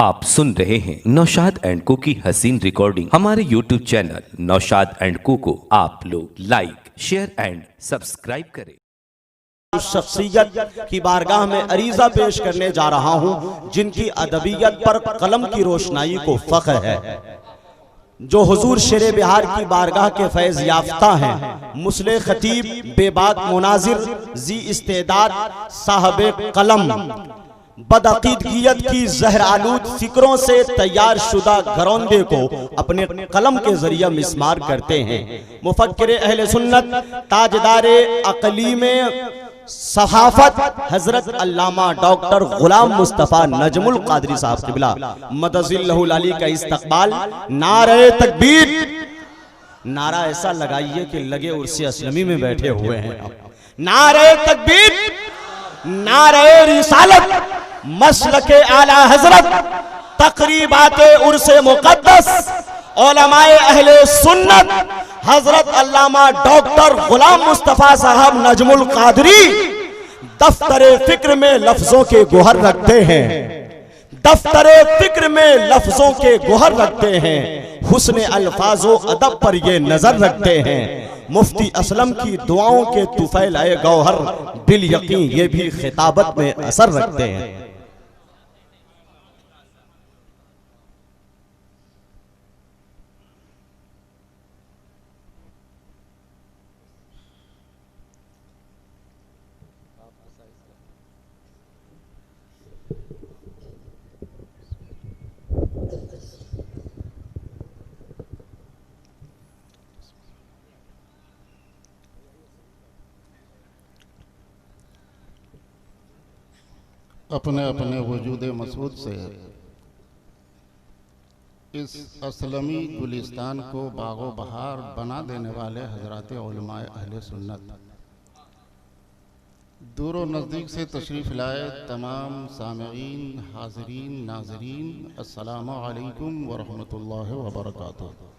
आप सुन रहे हैं नौशाद एंड को की हसीन रिकॉर्डिंग। हमारे YouTube चैनल नौशाद एंड को आप लोग लाइक, शेयर एंड सब्सक्राइब करें। उस शख्सियत की बारगाह में अरीजा पेश करने जा रहा हूं जिनकी अदबियत पर कलम की रोशनाई को फख्र है, जो हुजूर शेरे बिहार की बारगाह के फैज याफ्ता हैं। मुस्लिम खतीब, बेबाक मुनाजिर, जी इस्तेदाद, साहब कलम, बदअकीदगियत की जहर आलूद फिक्रों से तैयार शुदा घरौंदे को अपने कलम के जरिए मिस्मार करते हैं। मुफक्किर अहले सुन्नत, ताजदारे अक़लीम सहाफत हजरत अल्लामा डॉक्टर गुलाम मुस्तफ़ा नजमुल कादरी साहब क़िबला मदजिल्लहुल अली का इस्तक़बाल। नारे तकबीर, नारा ऐसा लगाइए कि लगे उर्से असलमी में बैठे हुए हैं। नारे तकबीर, नारे रिसालत, मसलके आला हजरत, तकरीबाते उर्से मुक़द्दस, उलमाए अहले सुन्नत हजरत अल्लामा डॉक्टर गुलाम मुस्तफ़ा साहब नजमुल कादरी दफ्तरे फिक्र में लफ्जों के गोहर रखते हैं। दफ्तरे फिक्र में लफ्जों के गोहर रखते हैं। हुस्न अल्फाजो अदब पर ये नजर रखते हैं। मुफ्ती असलम की दुआओं के तुफैल आए गौहर बिल यकीन ये भी खिताबत में असर रखते हैं। अपने अपने वजूद मसूद से इस असलमी गुलिस्तान को बागो बहार बना देने वाले हजरात उलमाए अहले सुन्नत, दूर और नज़दीक से तशरीफ़ लाए तमाम सामईन, हाज़रीन, नाज़रीन, अस्सलामु अलैकुम व रहमतुल्लाहि व बरकातुहू।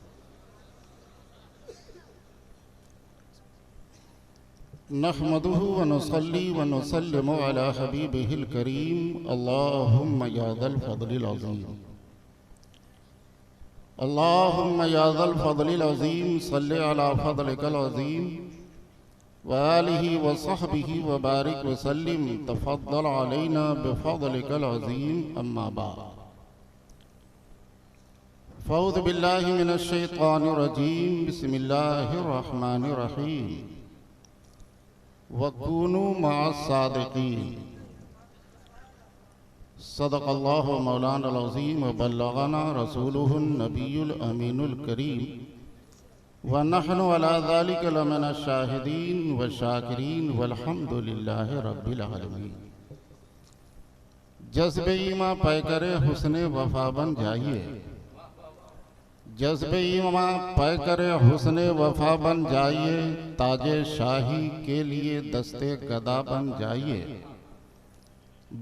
नहमदुहु व नुसल्ली व नुसल्लिमु अला हबीबिहिल करीम। अल्लाहुम्मा या ज़ल फ़ज़लिल अज़ीम, अल्लाहुम्मा या ज़ल फ़ज़लिल अज़ीम, सल्लि अला फ़ज़लिकल अज़ीम व आलिहि व सहबिहि व बारिक व सल्लिम। तफ़द्दल अलैना बिफ़ज़लिकल अज़ीम। अम्मा बाद, फ़ऊज़ु बिल्लाहि मिनश शैतानिर रजीम। बिस्मिल्लाहिर रहमानिर रहीम। वकूनू मअस सादिकीन। सदक़ल्लाहु मौलाना अज़ीम व बल्लगना रसूलुहुन नबियुल अमीनुल करीम व नहनु अला ज़ालिका लमिनश शाहिदीन व शाकिरीन वल्हम्दुलिल्लाहि रब्बिल आलमीन। जज़्बे ईमान पाए करे हुस्ने वफ़ा बन जाइए, जज़्बे ईमान पाए करे हुस्ने वफ़ा बन जाइए। ताजे शाही के लिए दस्ते गदा बन जाइए।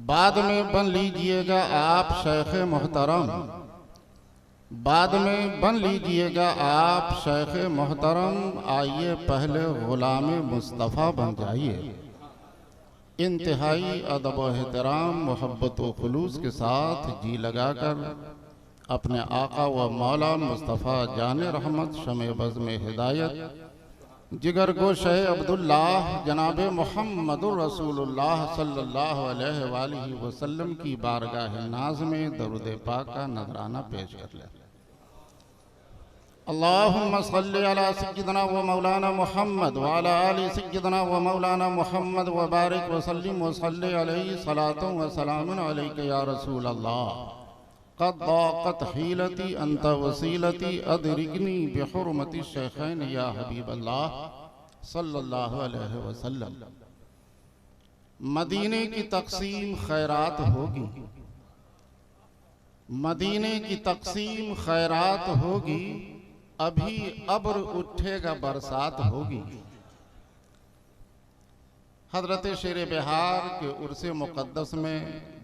बाद में बन लीजिएगा आप शेख मोहतरम, बाद में बन लीजिएगा आप शेख मोहतरम। आइए पहले ग़ुलाम मुस्तफ़ा बन जाइए। इंतहाई अदब व एहतराम, मोहब्बत व खुलूस के साथ जी लगाकर अपने आका व मौला मुस्तफ़ा जाने रहमत, शमे बज़ में हिदायत, जिगर गोशे अब्दुल्लाह जनाब मुहम्मदुर रसूलुल्लाह सल्लल्लाहु अलैहि वसल्लम की बारगाह नाज में दरूद पाक का नजराना पेश कर ले। अल्लाहुम्मा सल्लि अला सय्यिदना व मौलाना मुहम्मद व अला आलि सय्यिदना व मौलाना मुहम्मद व बारिक व सल्लिम व सल्लि अलैहि सलातुन व सलामुन अलैका या रसूल अल्लाह। क़द ज़ाक़त हीलती अंत वसीलती अदरिकनी बिहुर्मति शेखैन या हबीब अल्लाह सल्लल्लाहु अलैहि वसल्लम। मदीने की तक़सीम खैरात होगी, मदीने की तक़सीम खैरात होगी। अभी अब्र उठेगा बरसात होगी। हज़रत शेर बिहार के उर्से मुक़द्दस में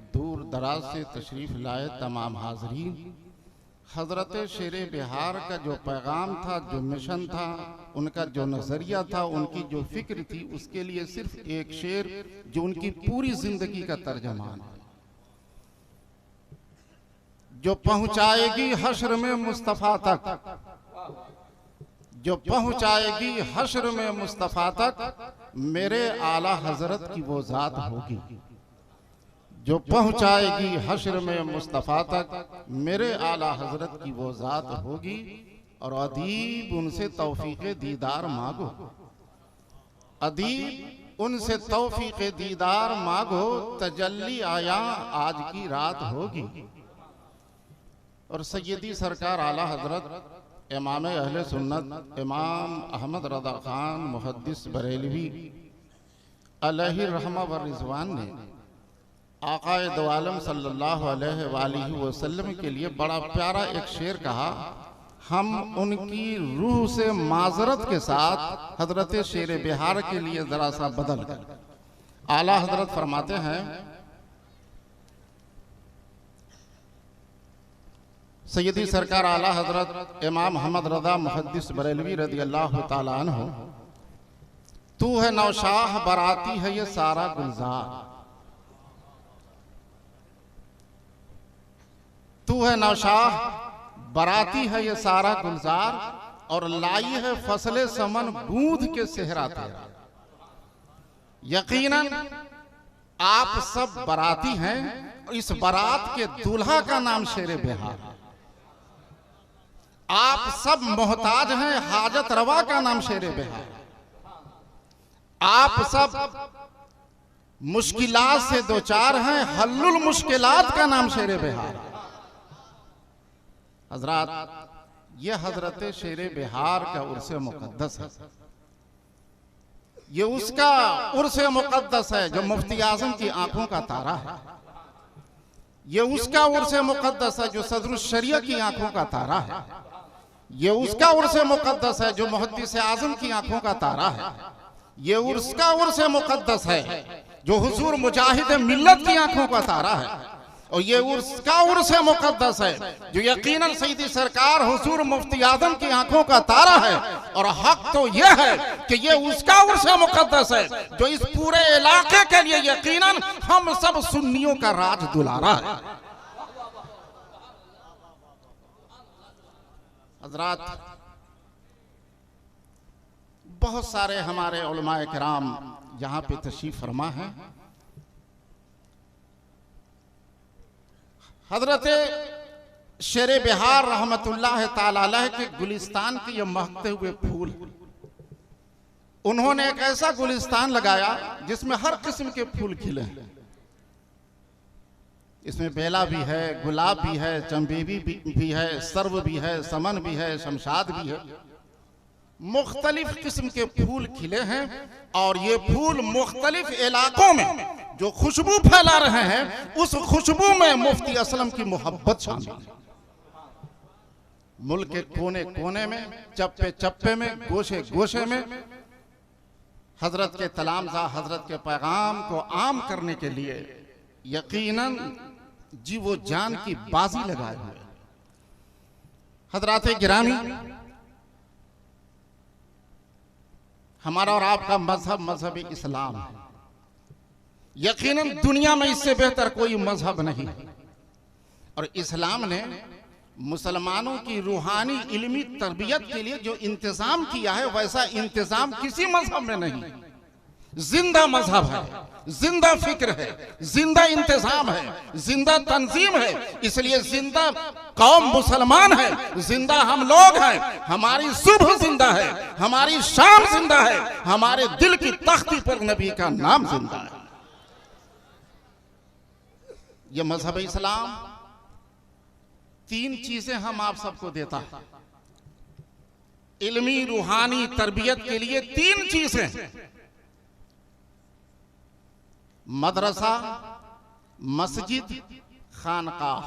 दूर दराज से तशरीफ़ लाए तमाम हाज़रीन, हज़रत शेर बिहार का जो पैगाम था, जो मिशन था, उनका जो नज़रिया था, उनकी जो फ़िक्र थी, उसके लिए सिर्फ एक शेर जो उनकी पूरी ज़िंदगी का तर्जमान है। जो पहुंचाएगी हश्र में मुस्तफ़ा तक, जो पहुंचाएगी हश्र में मुस्तफ़ा तक, मेरे आला हजरत की वो जात होगी। जो पहुंचाएगी हश्र में मुस्तफ़ा तक, मेरे आला हजरत की वो जात होगी। और अदीब उनसे तौफीक़े दीदार मांगो, अदीब उनसे तौफीक़े दीदार मांगो, तजल्ली आया आज की रात होगी। और सैयदी सरकार आला हजरत इमाम अहले सुन्नत इमाम अहमद रज़ा खान मुहद्दिस बरेलवी अलैहि रहमा व रिज़वान ने आक़ाए दो आलम सल्लल्लाहु अलैहि वसल्लम के लिए बड़ा प्यारा एक शेर कहा। हम उनकी रूह से माजरत के साथ हजरत शेर बिहार के लिए जरा सा बदल कर आला हजरत फरमाते हैं, सैयदी सरकार आला हजरत इमाम मोहम्मद रज़ा मुहद्दिस बरेलवी रज़ी अल्लाह ताला अन्हु, तू है नौशाह बराती है ये सारा गुलजार, तू है नौशाह बराती है ये सारा गुलजार, और लाई है फसले समन गूंद के सेहरा तेरा। यकीनन आप सब बराती हैं, इस बारात के दूल्हा का नाम शेर बिहार। आप सब मोहताज हैं, हाजत रवा का नाम शेर बिहार। आप सब मुश्किलात से दो चार हैं, हल्लुल मुश्किलात का नाम शेर बिहार। हजरात, ये हजरत शेर बिहार का उर्स मुकद्दस है, ये उसका उर्स मुकद्दस है जो मुफ्ती आजम की आंखों का तारा है। ये उसका उर्स मुकद्दस है जो सदरुल शरिया की आंखों का तारा है। ये उसका उर्स मुकद्दस है जो मुहद्दिस आजम की आंखों का तारा है। ये उसका उर्स मुकद्दस है जो हुजूर मुजाहिद मिल्लत की आंखों का तारा है। और ये उसका उर्स मुकद्दस है जो यकीनन सईदी सरकार हुजूर मुफ्ती आजम की आंखों का तारा है। और हक तो यह है कि ये उसका उर्स मुकद्दस है जो इस पूरे इलाके के लिए यकीनन हम सब सुन्नियों का राज दुलारा है। हजरात, बहुत सारे हमारे उलमाए किराम यहाँ पे तशरीफ फरमा है। हजरत शेर बिहार रहमतुल्लाह ताला अलैह के गुलिस्तान के ये महकते हुए फूल, उन्होंने एक ऐसा गुलिस्तान लगाया जिसमें हर किस्म के फूल खिले हैं। इसमें बेला भी है, गुलाब भी है, चंबेबी भी है, सर्व भी है, समन भी है, शमशाद भी है। मुख्तलिफ किस्म के फूल खिले हैं और ये फूल मुख्तलिफ इलाकों में जो खुशबू फैला रहे हैं, उस खुशबू में मुफ्ती असलम की मोहब्बत शामिल है। मुल्क के कोने कोने में, चप्पे चप्पे में, गोशे गोशे में हजरत के तलामजा, हजरत के पैगाम को आम करने के लिए यकीनन जी वो जान की बाजी लगाए हुए। हजरात गिरामी, हमारा और आपका मजहब मजहब इस्लाम है। यकीनन दुनिया में इससे बेहतर कोई मजहब नहीं। और इस्लाम ने मुसलमानों की रूहानी इल्मी तरबियत के लिए जो इंतजाम किया है, वैसा इंतजाम किसी मजहब में नहीं। जिंदा मजहब है, जिंदा फिक्र है, जिंदा इंतजाम है, जिंदा तंजीम है। इसलिए जिंदा कौम मुसलमान है, जिंदा हम लोग हैं। हमारी सुबह जिंदा है, हमारी शाम जिंदा है, हमारे दिल की तख्ती पर नबी का नाम जिंदा है। ये मजहब इस्लाम तीन चीजें हम आप सबको देता है। इल्मी रूहानी तरबियत के लिए तीन चीजें, मदरसा, मस्जिद, खानकाह।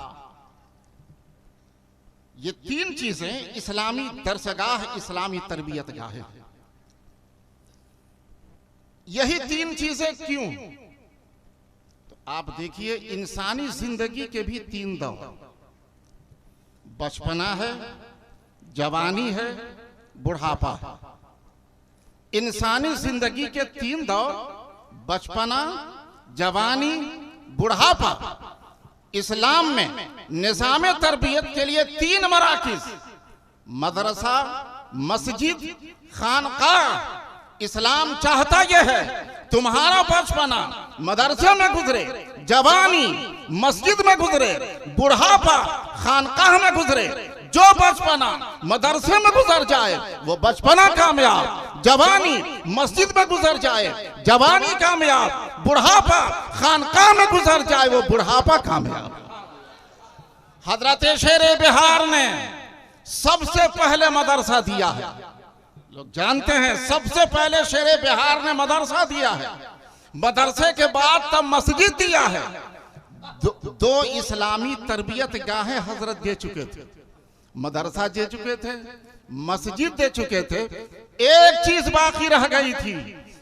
ये तीन चीजें इस्लामी दरसगाह, इस्लामी तरबियत गाह है। यही तीन चीजें क्यों? तो आप देखिए, इंसानी जिंदगी के भी तीन दौर, बचपना है, जवानी है, बुढ़ापा है। इंसानी जिंदगी के तीन दौर, बचपना, जवानी, बुढ़ापा, इस्लाम में निज़ाम तरबियत के लिए 3 मराकिज़, मदरसा, मस्जिद, खानकाह। इस्लाम चाहता यह है तुम्हारा बचपना मदरसे में गुजरे, जवानी मस्जिद में गुजरे, बुढ़ापा खानकाह में गुजरे। जो बचपना मदरसे में गुजर जाए वो बचपना कामयाब, जवानी मस्जिद में गुजर जाए जवानी कामयाब, बुढ़ापा खानकाह में गुजर जाए वो बुढ़ापा कामयाब। हजरत शेरे बिहार ने सबसे पहले मदरसा दिया है, लोग जानते हैं, सबसे पहले शेरे बिहार ने मदरसा दिया है। मदरसे के बाद तब मस्जिद दिया है। दो इस्लामी तरबियत गाहें हजरत दे चुके थे, मदरसा दे चुके थे, मस्जिद दे चुके थे। एक चीज बाकी रह गई थी,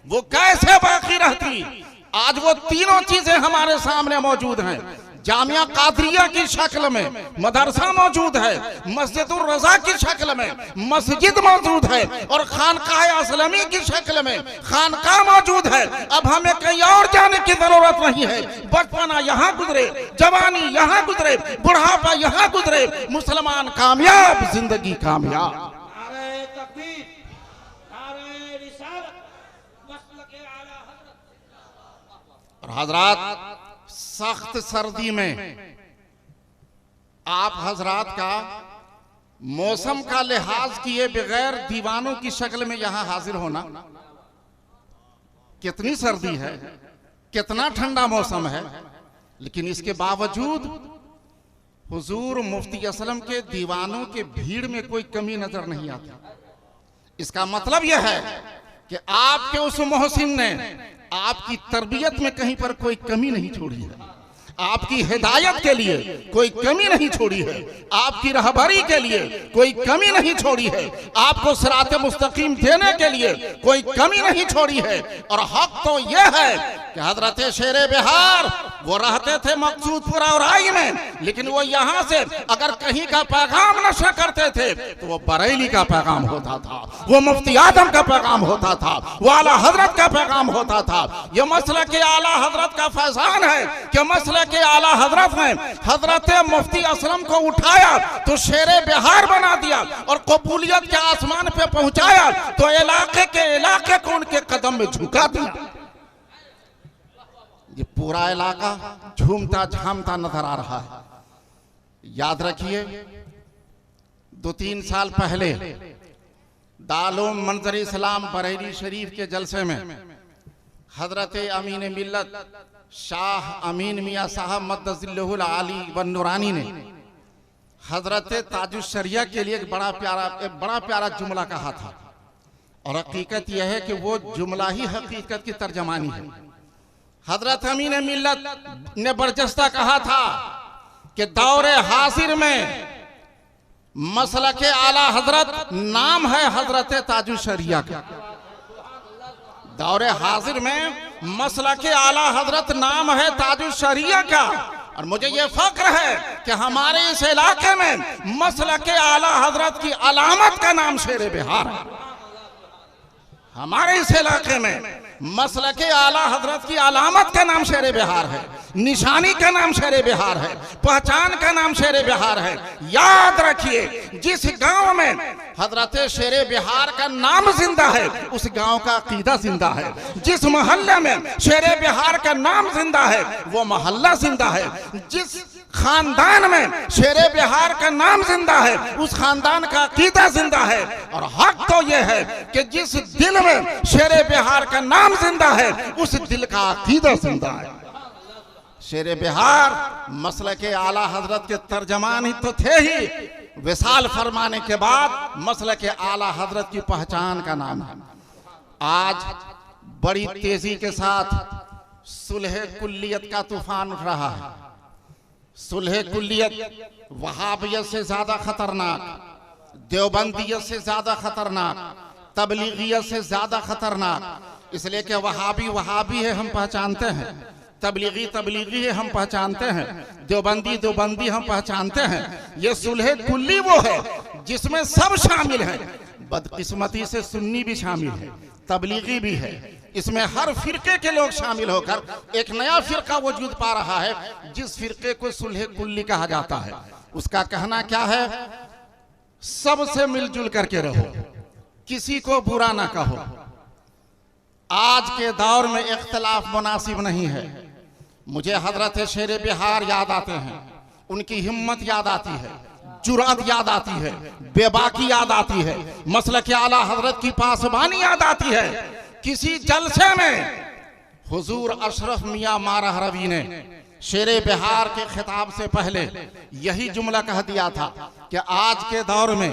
वो कैसे बाकी रहती? आज वो तीनों चीजें हमारे सामने मौजूद हैं। जामिया कादरिया की शक्ल में मदरसा मौजूद है, मस्जिदुर रजा की शक्ल में मस्जिद मौजूद है, और खानकाह असलमी की शक्ल में खानकाह मौजूद है। अब हमें कहीं और जाने की जरूरत नहीं है। बचपना यहाँ गुजरे, जवानी यहाँ गुजरे, बुढ़ापा यहाँ गुजरे, मुसलमान कामयाब, जिंदगी कामयाब। और हजरात, सख्त सर्दी में आप हजरात का मौसम का लिहाज किए बगैर दीवानों की शक्ल में यहां हाजिर होना, कितनी सर्दी है, कितना ठंडा मौसम है, लेकिन इसके बावजूद हुजूर मुफ्ती असलम के दीवानों के भीड़ में कोई कमी नजर नहीं आती। इसका मतलब यह है कि आपके उस मोहसिन ने आपकी तरबियत में कहीं पर कोई कमी नहीं छोड़ी है, आपकी हिदायत के लिए कोई कमी नहीं छोड़ी है, आपकी रहबरी के लिए कोई कमी नहीं छोड़ी है, आपको सिराते मुस्तकीम देने के लिए कोई कमी नहीं छोड़ी है। और हक तो यह है कि हजरत शेरे बिहार वो रहते थे मकसूदपुरा और आई में, लेकिन वो यहाँ से अगर कहीं का पैगाम नशर करते थे तो वो बरेली का पैगाम होता था, वो मुफ्ती आदम का पैगाम होता था, वो आला हजरत का पैगाम होता था। ये मसला के आला हजरत का फैजान है कि मसला के आला हजरत ने हजरत मुफ्ती असलम को उठाया तो शेरे बिहार बना दिया, और कबूलियत के आसमान पे पहुंचाया तो इलाके को उनके कदम में झुका दिया। ये पूरा इलाका झूमता झामता नजर आ रहा है। याद रखिए, 2-3 साल पहले दालूम मंजर इस्लाम बरेली शरीफ के जलसे में हजरत अमीन मिल्लत शाह अमीन मियाँ साहब मद्दजिल्लहुल आली व नूरानी ने हजरत ताजुश शरिया के लिए एक बड़ा प्यारा जुमला कहा था, और हकीकत यह है कि वो जुमला ही हकीकत की तर्जमानी है। हजरत अमीन मिल्लत ने बरजस्ता कहा था कि दौरे हाजिर में मसलक आला हजरत नाम है हजरत ताजुश शरिया का। दौरे हाजिर में मसलक आला हजरत नाम है ताजुश शरिया का, और मुझे ये फख्र है कि हमारे इस इलाके में मसलक आला हजरत की अलामत का नाम शेरे बिहार है। हमारे इस इलाके में मसलक आला हजरत की अलामत का नाम शेरे बिहार है, निशानी का नाम शेरे बिहार है, पहचान का नाम शेरे बिहार है। याद रखिए, जिस गांव में हजरत शेरे बिहार का नाम जिंदा है उस गांव का अकीदा जिंदा है। जिस मोहल्ले में शेरे बिहार का नाम जिंदा है वो मोहल्ला जिंदा है। जिस खानदान में शेरे बिहार का नाम जिंदा है उस खानदान का अकीदा जिंदा है। और हक तो यह है कि जिस दिल में शेरे बिहार का नाम जिंदा है उस दिल का अकीदा जिंदा है। शेरे बिहार मसलक आला हजरत के तर्जमान ही तो थे ही, विसाल फरमाने के बाद मसलक आला हजरत की पहचान का नाम है। आज बड़ी तेजी के साथ सुलह कुल्लियत का तूफान उठ रहा है। सुलह कुल्लियत वहाबियत से ज्यादा खतरनाक, देवबंदियत से ज्यादा खतरनाक, तबलीगियत से ज्यादा खतरनाक। इसलिए कि वहाबी है हम पहचानते हैं, तबलीगी है हम पहचानते हैं, देवबंदी हम पहचानते हैं। ये सुलह कुल्ली वो है जिसमें सब शामिल है। बदकिस्मती से सुन्नी भी शामिल है, तबलीगी भी है, इसमें हर फिरके के लोग शामिल होकर एक नया फिरका वजूद पा रहा है, जिस फिरके को सुलह कुल्ली कहा जाता है। उसका कहना क्या है? सबसे मिलजुल करके रहो, किसी को बुरा ना कहो। आज के दौर में इख्तिलाफ मुनासिब नहीं है। मुझे हजरत शेर बिहार याद आते हैं, उनकी हिम्मत याद आती है, जुरात याद आती है, बेबाकी याद आती है, मसलक आला हजरत की पासबानी याद आती है। किसी जलसे में हुजूर अशरफ मियां मारह रवी ने शेरे बिहार के खिताब से पहले यही जुमला कह दिया था कि आज के दौर में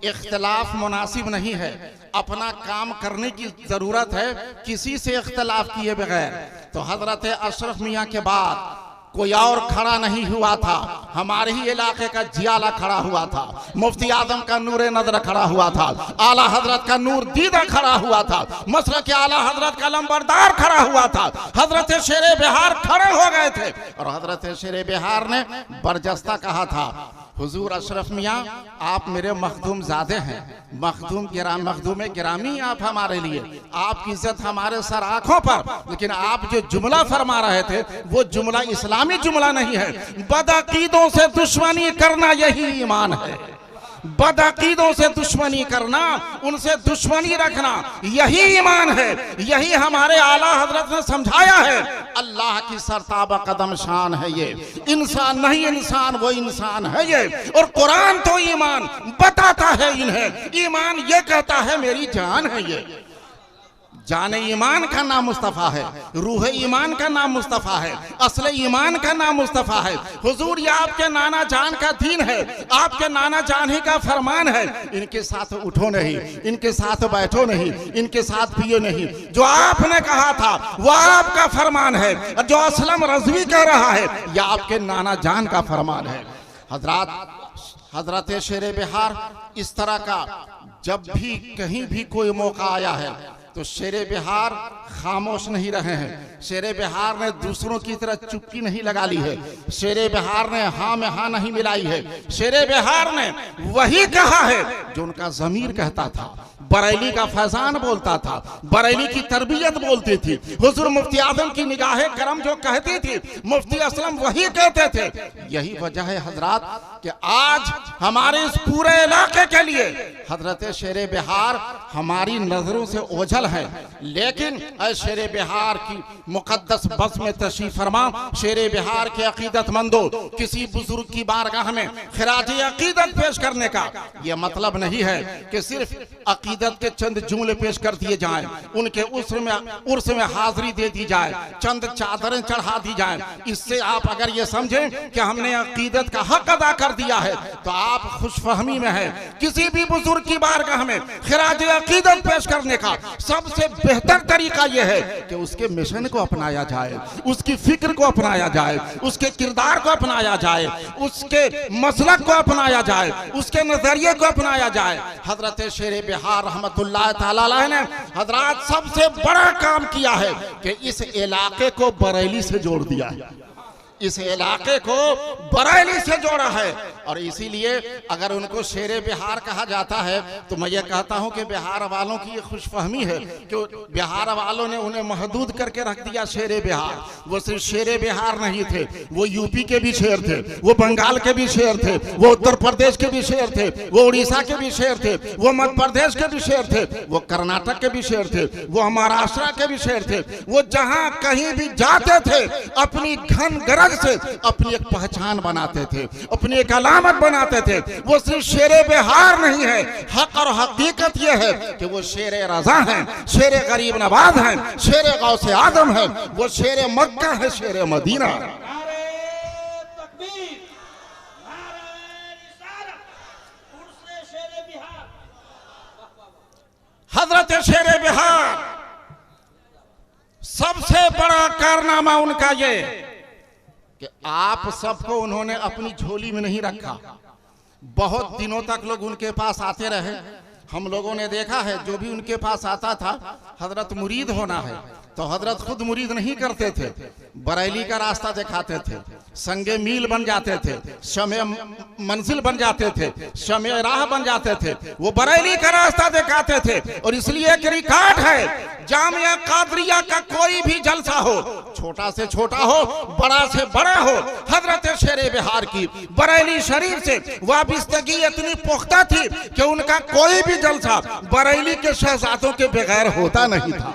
इख्तिलाफ मुनासिब नहीं है, अपना काम करने की जरूरत है, किसी से इख्तिलाफ किए बगैर। तो हजरत अशरफ मियां के बाद कोई और खड़ा नहीं हुआ था, हमारे ही इलाके का जियाला खड़ा हुआ था, मुफ्ती आजम का नूर नजर खड़ा हुआ था, आला हजरत का नूर दीदा खड़ा हुआ था, मसलक आला हजरत का लंबरदार खड़ा हुआ था, हजरत शेर बिहार खड़े हो गए थे। और हजरत शेर बिहार ने बरजस्ता कहा था, हुजूर अशरफ मियां आप मेरे मखदूम ज़ादे हैं, मखदूम गिरामी आप हमारे लिए, आपकी इज्जत हमारे सर आंखों पर। लेकिन आप जो जुमला फरमा रहे थे वो जुमला इस्लामी जुमला नहीं है। बदअकीदों से दुश्मनी करना यही ईमान है, बदअकीदों से दुश्मनी करना, उनसे दुश्मनी रखना यही ईमान है। यही हमारे आला हजरत ने समझाया है। अल्लाह की सरताबा कदम शान है ये, इंसान नहीं इंसान वो इंसान है ये। और कुरान तो ईमान बताता है इन्हें, ईमान ये कहता है मेरी जान है ये। जान ईमान का नाम मुस्तफ़ा है, रूह ईमान का नाम मुस्तफ़ा है, असल ईमान का नाम मुस्तफ़ा है। हुजूर ये आपके नाना जान का दीन है, आपके नाना जान ही का फरमान है। इनके साथ उठो नहीं, इनके साथ बैठो नहीं, इनके साथ पियो नहीं। जो आपने कहा था वो आपका फरमान है, और जो असलम रज़वी कह रहा है यह आपके नाना जान का फरमान है। हजरत शेर बिहार इस तरह का जब भी कहीं भी कोई मौका आया है तो शेरे बिहार खामोश नहीं रहे हैं। शेरे बिहार ने दूसरों की तरह चुप्पी नहीं लगा ली है, शेरे बिहार ने हाँ में हाँ नहीं मिलाई है। शेरे बिहार ने वही कहा है जो उनका ज़मीर कहता था। बरेली का फैजान बोलता था, बरेली की तरबियत बोलती थी, हुजूर मुफ्ती आजम की निगाहे करम जो कहती थी मुफ्ती असलम वही कहते थे। यही वजह है हजरात कि आज हमारे इस पूरे इलाके के लिए हजरत शेर बिहार हमारी नजरों से ओझल है। लेकिन शेर बिहार की मुकद्दस बस में तशरीफ फरमा, शेर बिहार के अकीदतमंदो, किसी बुजुर्ग की बारगाह में खिराज अकीदत पेश करने का यह मतलब नहीं है कि सिर्फ अकीदत के चंद जुमले पेश कर दिए जाएं, उनके उर्स में हाजिरी दे दी जाए, चंद चादरें चढ़ा दी जाएं। इससे आप अगर ये समझें कि हमने अकीदत का हक अदा कर दिया है तो आप खुशफहमी में हैं। किसी भी बुजुर्ग की बारगाह में खिराज अकीदत पेश करने का सबसे बेहतर तरीका यह है कि उसके मिशन को अपनाया जाए, उसकी फिक्र को अपनाया जाए, उसके किरदार को अपनाया जाए, उसके मसलक को अपनाया जाए, उसके नजरिए को अपनाया जाए। हजरत शेर बिहार रहमतुल्लाह ताला अलैह ने हजरात सबसे बड़ा काम किया है कि इस इलाके को बरेली से जोड़ दिया है, इस इलाके को बरेली से जोड़ा है। और इसीलिए अगर उनको शेर बिहार कहा जाता है तो मैं ये कहता हूं कि बिहार वालों की ये खुशफहमी है कि बिहार वालों ने उन्हें महदूद करके रख दिया शेर बिहार। वो सिर्फ शेर बिहार नहीं थे, वो यूपी के भी शेर थे, वो बंगाल के भी शेर थे, वो उत्तर प्रदेश के भी शेर थे, वो उड़ीसा के भी शेर थे, वो मध्य प्रदेश के भी शेर थे, वो कर्नाटक के भी शेर थे, वो महाराष्ट्र के भी शेर थे। वो जहां कहीं भी जाते थे अपनी घन गरज से अपनी एक पहचान बनाते थे, अपनी एक अलामत बनाते थे। वो सिर्फ शेर बिहार नहीं है, हक और हकीकत यह है कि वो शेर रजा हैं, शेर गरीब नवाज हैं, शेर गौसे आदम हैं, वो शेर मक्का है, शेर मदीना। हजरत शेर बिहार सबसे बड़ा कारनामा उनका ये कि आप सबको उन्होंने अपनी झोली में नहीं रखा। बहुत दिनों तक लोग उनके पास आते रहे, हम लोगों ने देखा है जो भी उनके पास आता था हजरत मुरीद होना है, तो हजरत खुद मुरीद नहीं करते थे, बरेली का रास्ता दिखाते थे, संगे मील बन जाते थे, शमे मंजिल बन जाते थे, शमे राह बन जाते थे, वो बरेली का रास्ता दिखाते थे। और इसलिए एक रिकॉर्ड है, जामिया कादरिया का कोई भी जलसा हो, छोटा से छोटा हो, बड़ा से बड़ा हो, हजरत शेरे बिहार की बरेली शरीफ से वाबस्तगी इतनी पुख्ता थी कि उनका कोई भी जलसा बरेली के शहजादों के बगैर होता नहीं था।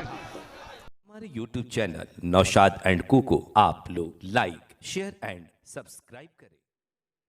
हमारे YouTube चैनल नौशाद एंड कू को आप लोग लाइक शेयर एंड सब्सक्राइब करें।